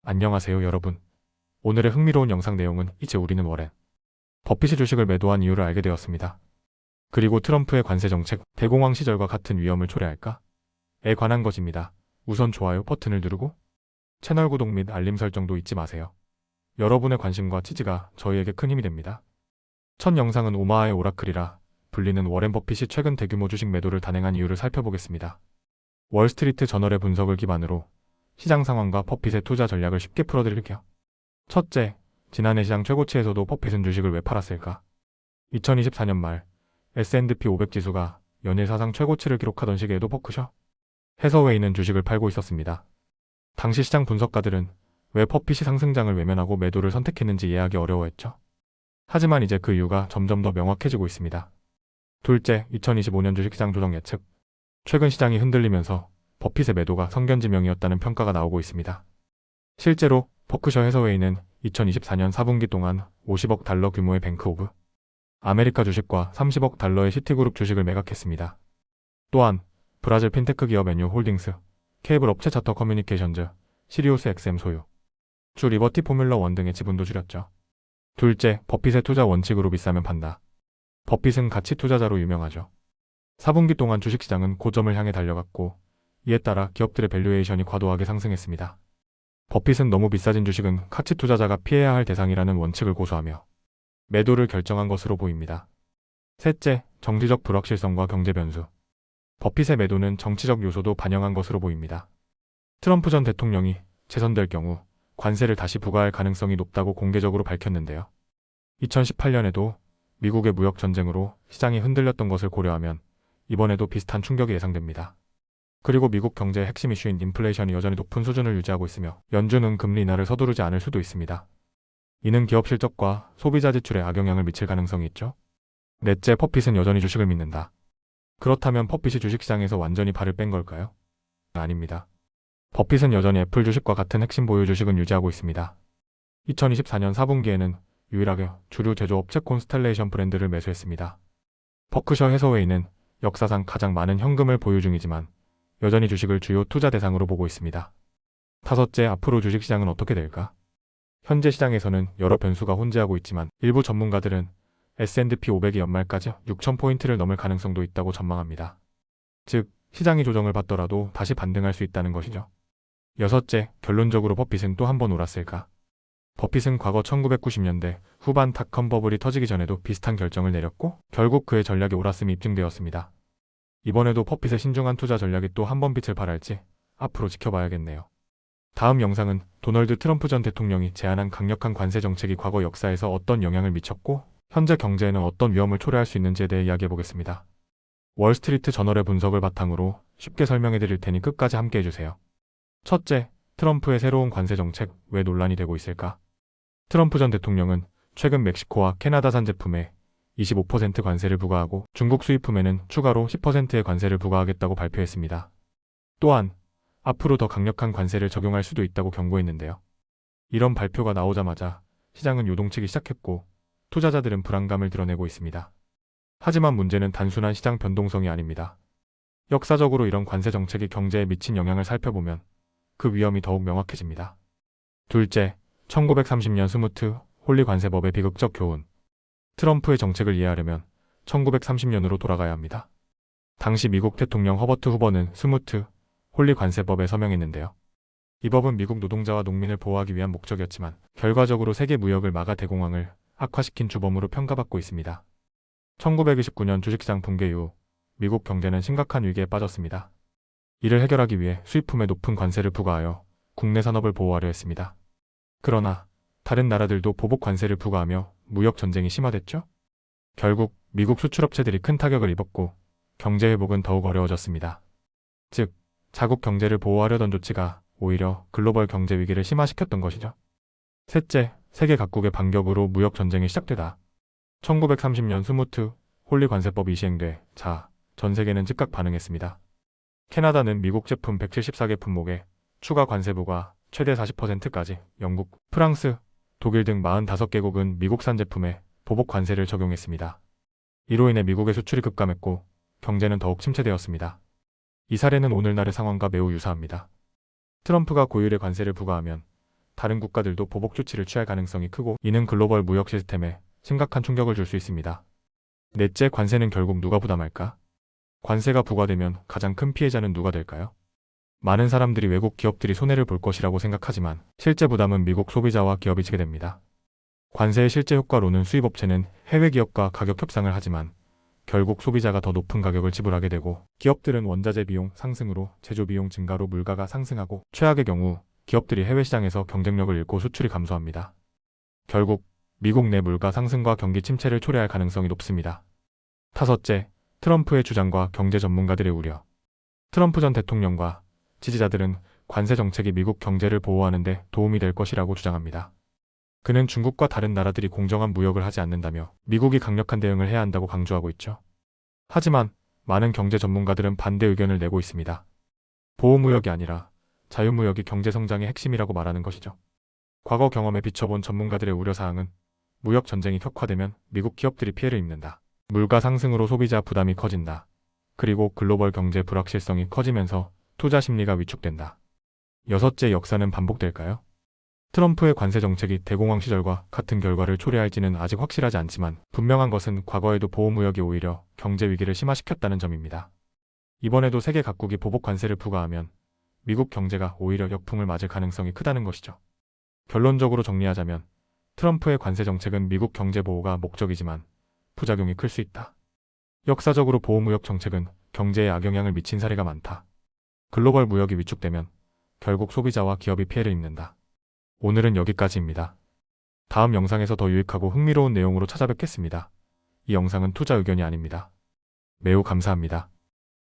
안녕하세요 여러분. 오늘의 흥미로운 영상 내용은 이제 우리는 워렌 버핏이 주식을 매도한 이유를 알게 되었습니다. 그리고 트럼프의 관세 정책, 대공황 시절과 같은 위험을 초래할까?에 관한 것입니다. 우선 좋아요 버튼을 누르고 채널 구독 및 알림 설정도 잊지 마세요. 여러분의 관심과 지지가 저희에게 큰 힘이 됩니다. 첫 영상은 오마하의 오라클이라 불리는 워렌 버핏이 최근 대규모 주식 매도를 단행한 이유를 살펴보겠습니다. 월스트리트 저널의 분석을 기반으로 시장 상황과 버핏의 투자 전략을 쉽게 풀어드릴게요. 첫째, 지난해 시장 최고치에서도 버핏은 주식을 왜 팔았을까? 2024년 말 S&P 500 지수가 연일 사상 최고치를 기록하던 시기에도 버크셔 해서웨이는 주식을 팔고 있었습니다. 당시 시장 분석가들은 왜 버핏이 상승장을 외면하고 매도를 선택했는지 이해하기 어려워했죠. 하지만 이제 그 이유가 점점 더 명확해지고 있습니다. 둘째, 2025년 주식시장 조정 예측. 최근 시장이 흔들리면서 버핏의 매도가 성견지명이었다는 평가가 나오고 있습니다. 실제로 버크셔 해서웨이는 2024년 4분기 동안 50억 달러 규모의 뱅크 오브 아메리카 주식과 30억 달러의 시티그룹 주식을 매각했습니다. 또한 브라질 핀테크 기업 NU 홀딩스, 케이블 업체 차터 커뮤니케이션즈, 시리우스 XM 소유, 주 리버티 포뮬러 1 등의 지분도 줄였죠. 둘째, 버핏의 투자 원칙으로 비싸면 판다. 버핏은 가치 투자자로 유명하죠. 4분기 동안 주식시장은 고점을 향해 달려갔고 이에 따라 기업들의 밸류에이션이 과도하게 상승했습니다. 버핏은 너무 비싸진 주식은 가치 투자자가 피해야 할 대상이라는 원칙을 고수하며 매도를 결정한 것으로 보입니다. 셋째, 정치적 불확실성과 경제 변수. 버핏의 매도는 정치적 요소도 반영한 것으로 보입니다. 트럼프 전 대통령이 재선될 경우 관세를 다시 부과할 가능성이 높다고 공개적으로 밝혔는데요. 2018년에도 미국의 무역 전쟁으로 시장이 흔들렸던 것을 고려하면 이번에도 비슷한 충격이 예상됩니다. 그리고 미국 경제의 핵심 이슈인 인플레이션이 여전히 높은 수준을 유지하고 있으며 연준은 금리 인하를 서두르지 않을 수도 있습니다. 이는 기업 실적과 소비자 지출에 악영향을 미칠 가능성이 있죠. 넷째, 버핏은 여전히 주식을 믿는다. 그렇다면 버핏이 주식시장에서 완전히 발을 뺀 걸까요? 아닙니다. 버핏은 여전히 애플 주식과 같은 핵심 보유 주식은 유지하고 있습니다. 2024년 4분기에는 유일하게 주류 제조업체 콘스텔레이션 브랜드를 매수했습니다. 버크셔 해서웨이는 역사상 가장 많은 현금을 보유 중이지만 여전히 주식을 주요 투자 대상으로 보고 있습니다. 다섯째, 앞으로 주식시장은 어떻게 될까? 현재 시장에서는 여러 변수가 혼재하고 있지만 일부 전문가들은 S&P 500이 연말까지 6,000포인트를 넘을 가능성도 있다고 전망합니다. 즉, 시장이 조정을 받더라도 다시 반등할 수 있다는 것이죠. 여섯째, 결론적으로 버핏은 또 한 번 옳았을까? 버핏은 과거 1990년대 후반 닷컴 버블이 터지기 전에도 비슷한 결정을 내렸고 결국 그의 전략이 옳았음이 입증되었습니다. 이번에도 버핏의 신중한 투자 전략이 또 한 번 빛을 발할지 앞으로 지켜봐야겠네요. 다음 영상은 도널드 트럼프 전 대통령이 제안한 강력한 관세 정책이 과거 역사에서 어떤 영향을 미쳤고 현재 경제에는 어떤 위험을 초래할 수 있는지에 대해 이야기해보겠습니다. 월스트리트 저널의 분석을 바탕으로 쉽게 설명해드릴 테니 끝까지 함께해주세요. 첫째, 트럼프의 새로운 관세 정책 왜 논란이 되고 있을까? 트럼프 전 대통령은 최근 멕시코와 캐나다산 제품에 25% 관세를 부과하고 중국 수입품에는 추가로 10%의 관세를 부과하겠다고 발표했습니다. 또한 앞으로 더 강력한 관세를 적용할 수도 있다고 경고했는데요. 이런 발표가 나오자마자 시장은 요동치기 시작했고 투자자들은 불안감을 드러내고 있습니다. 하지만 문제는 단순한 시장 변동성이 아닙니다. 역사적으로 이런 관세 정책이 경제에 미친 영향을 살펴보면 그 위험이 더욱 명확해집니다. 둘째, 1930년 스무트 홀리 관세법의 비극적 교훈. 트럼프의 정책을 이해하려면 1930년으로 돌아가야 합니다. 당시 미국 대통령 허버트 후버는 스무트 홀리 관세법에 서명했는데요. 이 법은 미국 노동자와 농민을 보호하기 위한 목적이었지만 결과적으로 세계 무역을 막아 대공황을 악화시킨 주범으로 평가받고 있습니다. 1929년 주식시장 붕괴 이후 미국 경제는 심각한 위기에 빠졌습니다. 이를 해결하기 위해 수입품에 높은 관세를 부과하여 국내 산업을 보호하려 했습니다. 그러나 다른 나라들도 보복 관세를 부과하며 무역 전쟁이 심화됐죠. 결국 미국 수출업체들이 큰 타격을 입었고 경제 회복은 더욱 어려워졌습니다. 즉, 자국 경제를 보호하려던 조치가 오히려 글로벌 경제 위기를 심화시켰던 것이죠. 셋째, 세계 각국의 반격으로 무역 전쟁이 시작되다. 1930년 스무트 홀리 관세법이 시행돼 전 세계는 즉각 반응했습니다. 캐나다는 미국 제품 174개 품목에 추가 관세 부과 최대 40%까지, 영국, 프랑스, 독일 등 45개국은 미국산 제품에 보복 관세를 적용했습니다. 이로 인해 미국의 수출이 급감했고 경제는 더욱 침체되었습니다. 이 사례는 오늘날의 상황과 매우 유사합니다. 트럼프가 고율의 관세를 부과하면 다른 국가들도 보복 조치를 취할 가능성이 크고 이는 글로벌 무역 시스템에 심각한 충격을 줄 수 있습니다. 넷째, 관세는 결국 누가 부담할까? 관세가 부과되면 가장 큰 피해자는 누가 될까요? 많은 사람들이 외국 기업들이 손해를 볼 것이라고 생각하지만 실제 부담은 미국 소비자와 기업이 지게 됩니다. 관세의 실제 효과로는 수입업체는 해외 기업과 가격 협상을 하지만 결국 소비자가 더 높은 가격을 지불하게 되고 기업들은 원자재 비용 상승으로 제조 비용 증가로 물가가 상승하고 최악의 경우 기업들이 해외 시장에서 경쟁력을 잃고 수출이 감소합니다. 결국 미국 내 물가 상승과 경기 침체를 초래할 가능성이 높습니다. 다섯째, 트럼프의 주장과 경제 전문가들의 우려. 트럼프 전 대통령과 지지자들은 관세 정책이 미국 경제를 보호하는 데 도움이 될 것이라고 주장합니다. 그는 중국과 다른 나라들이 공정한 무역을 하지 않는다며 미국이 강력한 대응을 해야 한다고 강조하고 있죠. 하지만 많은 경제 전문가들은 반대 의견을 내고 있습니다. 보호무역이 아니라 자유무역이 경제 성장의 핵심이라고 말하는 것이죠. 과거 경험에 비춰본 전문가들의 우려사항은 무역 전쟁이 격화되면 미국 기업들이 피해를 입는다. 물가 상승으로 소비자 부담이 커진다. 그리고 글로벌 경제 불확실성이 커지면서 투자 심리가 위축된다. 여섯째, 역사는 반복될까요? 트럼프의 관세 정책이 대공황 시절과 같은 결과를 초래할지는 아직 확실하지 않지만 분명한 것은 과거에도 보호무역이 오히려 경제 위기를 심화시켰다는 점입니다. 이번에도 세계 각국이 보복 관세를 부과하면 미국 경제가 오히려 역풍을 맞을 가능성이 크다는 것이죠. 결론적으로 정리하자면 트럼프의 관세 정책은 미국 경제 보호가 목적이지만 부작용이 클 수 있다. 역사적으로 보호무역 정책은 경제에 악영향을 미친 사례가 많다. 글로벌 무역이 위축되면 결국 소비자와 기업이 피해를 입는다. 오늘은 여기까지입니다. 다음 영상에서 더 유익하고 흥미로운 내용으로 찾아뵙겠습니다. 이 영상은 투자 의견이 아닙니다. 매우 감사합니다.